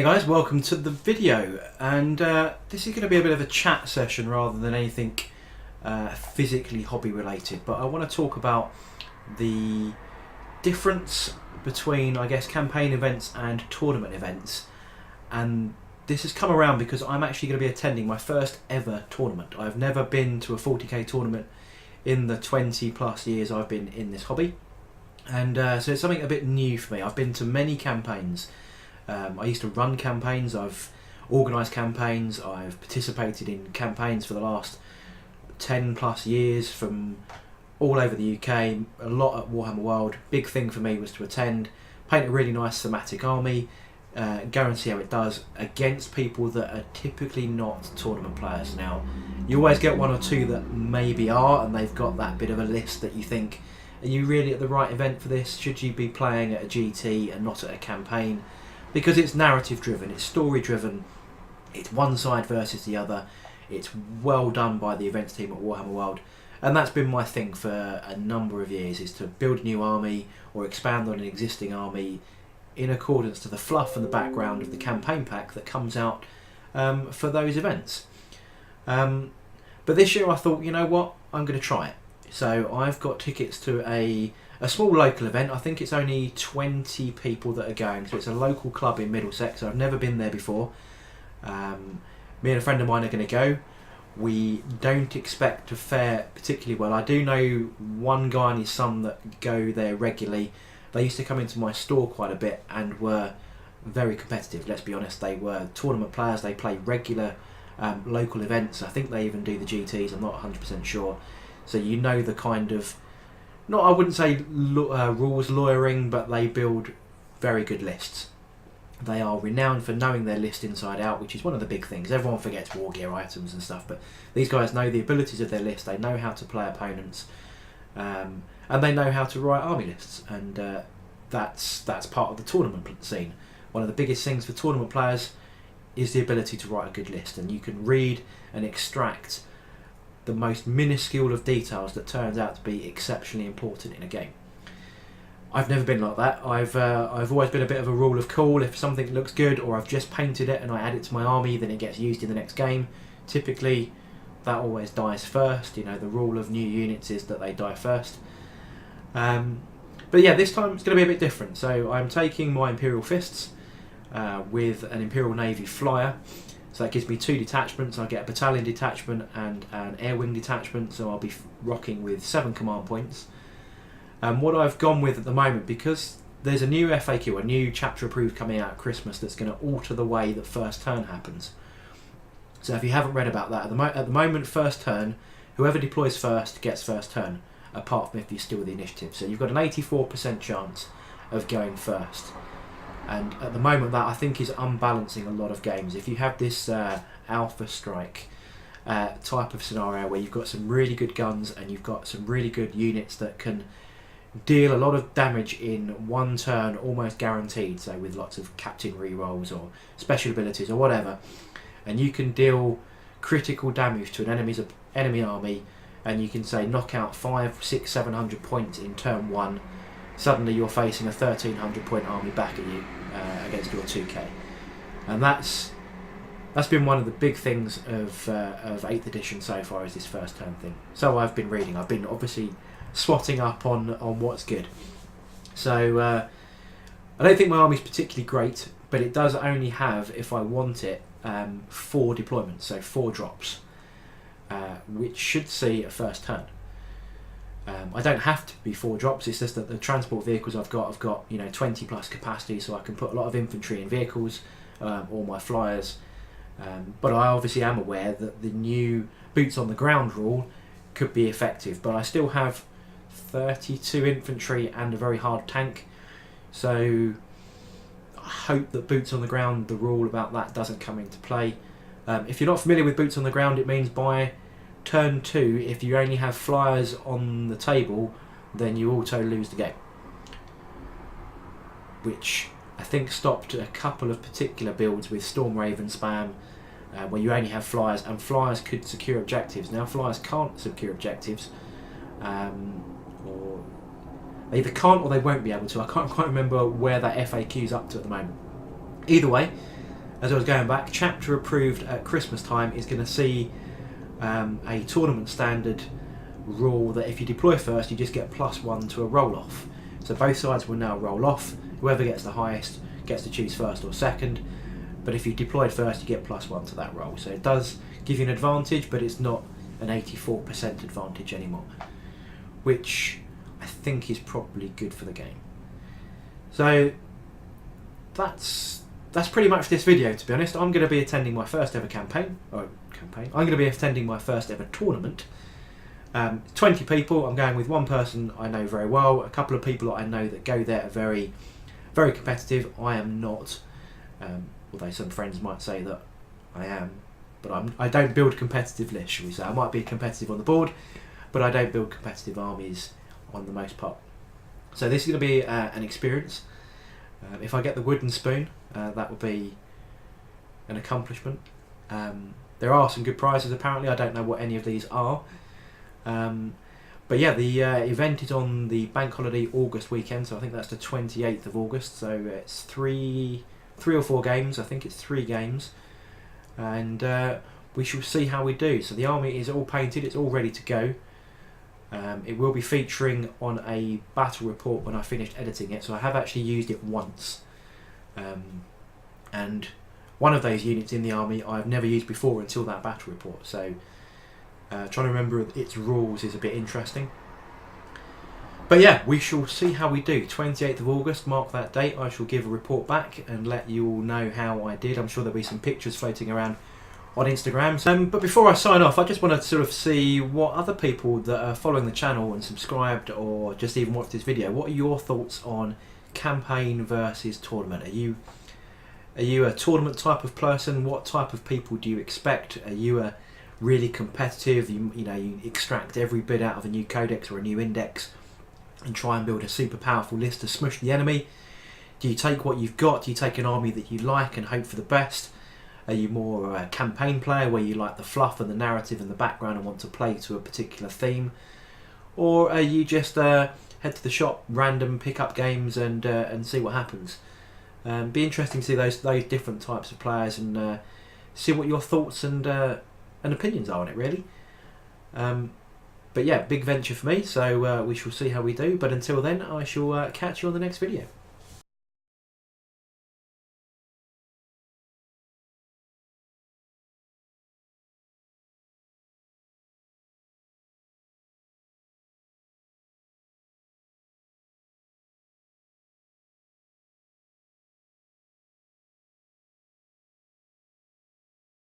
guys, welcome to the video, and this is going to be a bit of a chat session rather than anything physically hobby related, but I want to talk about the difference between, I guess, campaign events and tournament events. And this has come around because I'm actually going to be attending my first ever tournament. I've never been to a 40k tournament in the 20 plus years I've been in this hobby, and so it's something a bit new for me. I've been to many campaigns. I used to run campaigns, I've organised campaigns, I've participated in campaigns for the last 10 plus years from all over the UK, a lot at Warhammer World. Big thing for me was to attend, paint a really nice thematic army, go and see how it does against people that are typically not tournament players. Now, you always get one or two that maybe are, and they've got that bit of a list that you think, are you really at the right event for this? Should you be playing at a GT and not at a campaign? Because it's narrative driven, it's story driven, it's one side versus the other, it's well done by the events team at Warhammer World, and that's been my thing for a number of years, is to build a new army or expand on an existing army in accordance to the fluff and the background of the campaign pack that comes out for those events. But this year I thought, you know what, I'm going to try it. So I've got tickets to a small local event. I think it's only 20 people that are going, so it's a local club in Middlesex. I've never been there before. Me and a friend of mine are going to go. We don't expect to fare particularly well. I do know one guy and his son that go there regularly. They used to come into my store quite a bit and were very competitive, let's be honest. They were tournament players, they play regular local events. I think they even do the GTs, I'm not 100% sure. So you know the kind of, I wouldn't say rules lawyering, but they build very good lists. They are renowned for knowing their list inside out, which is one of the big things. Everyone forgets war gear items and stuff, but these guys know the abilities of their list, they know how to play opponents, and they know how to write army lists, and that's part of the tournament scene. One of the biggest things for tournament players is the ability to write a good list, and you can read and extract the most minuscule of details that turns out to be exceptionally important in a game. I've never been like that. I've always been a bit of a rule of cool. If something looks good, or I've just painted it and I add it to my army, then it gets used in the next game. Typically that always dies first. You know, the rule of new units is that they die first. But yeah, this time it's going to be a bit different. So I'm taking my Imperial Fists with an Imperial Navy flyer. So that gives me 2 detachments. I get a battalion detachment and an air wing detachment, so I'll be rocking with 7 command points. And what I've gone with at the moment, because there's a new FAQ, a new chapter approved coming out at Christmas, that's going to alter the way that first turn happens. So if you haven't read about that, at the moment, first turn, whoever deploys first gets first turn, apart from if you steal the initiative. So you've got an 84% chance of going first. And at the moment, that I think is unbalancing a lot of games. If you have this alpha strike type of scenario where you've got some really good guns and you've got some really good units that can deal a lot of damage in one turn, almost guaranteed, so with lots of captain rerolls or special abilities or whatever, and you can deal critical damage to an enemy army, and you can say knock out 500, 600, 700 points in turn 1. Suddenly you're facing a 1300 point army back at you against your 2k, and that's been one of the big things of 8th edition so far, is this first turn thing. So I've been reading, I've been obviously swatting up on what's good. So I don't think my army's particularly great, but it does only have, if I want it, 4 deployments, so 4 drops, which should see a first turn. I don't have to be 4 drops, it's just that the transport vehicles I've got 20 plus capacity, so I can put a lot of infantry in vehicles, or my flyers. But I obviously am aware that the new boots on the ground rule could be effective, but I still have 32 infantry and a very hard tank, so I hope that boots on the ground, the rule about that doesn't come into play. If you're not familiar with boots on the ground, it means by turn 2, if you only have flyers on the table, then you auto lose the game, which I think stopped a couple of particular builds with Storm Raven spam, where you only have flyers, and flyers could secure objectives. Now flyers can't secure objectives, or they either can't or they won't be able to. I can't quite remember where that FAQ's up to at the moment. Either way, as I was going back, chapter approved at Christmas time is going to see a tournament standard rule that if you deploy first, you just get +1 to a roll off. So both sides will now roll off. Whoever gets the highest gets to choose first or second. But if you deployed first, you get +1 to that roll. So it does give you an advantage, but it's not an 84% advantage anymore, which I think is probably good for the game. So that's pretty much this video, to be honest. I'm going to be attending my first ever campaign. I'm going to be attending my first ever tournament. 20 people. I'm going with one person I know very well. A couple of people that I know that go there are very, very competitive. I am not, although some friends might say that I am, but I don't build competitive lists, shall we say. I might be competitive on the board, but I don't build competitive armies on the most part. So this is going to be an experience. If I get the wooden spoon, that will be an accomplishment. There are some good prizes apparently. I don't know what any of these are. But yeah, the event is on the bank holiday August weekend, so I think that's the 28th of August. So it's three or four games. I think it's 3 games, and we shall see how we do. So the army is all painted. It's all ready to go. It will be featuring on a battle report when I finished editing it. So I have actually used it once, and one of those units in the army I've never used before until that battle report. So trying to remember its rules is a bit interesting. But yeah, we shall see how we do. 28th of August, mark that date. I shall give a report back and let you all know how I did. I'm sure there'll be some pictures floating around on Instagram. But before I sign off, I just want to sort of see what other people that are following the channel and subscribed or just even watched this video, what are your thoughts on campaign versus tournament? Are you a tournament type of person? What type of people do you expect? Are you a really competitive, you extract every bit out of a new codex or a new index and try and build a super powerful list to smush the enemy? Do you take what you've got? Do you take an army that you like and hope for the best? Are you more a campaign player where you like the fluff and the narrative and the background and want to play to a particular theme? Or are you just head to the shop, random pick up games and see what happens? Be interesting to see those different types of players and see what your thoughts and opinions are on it, really. But yeah, big venture for me, so we shall see how we do. But until then, I shall catch you on the next video.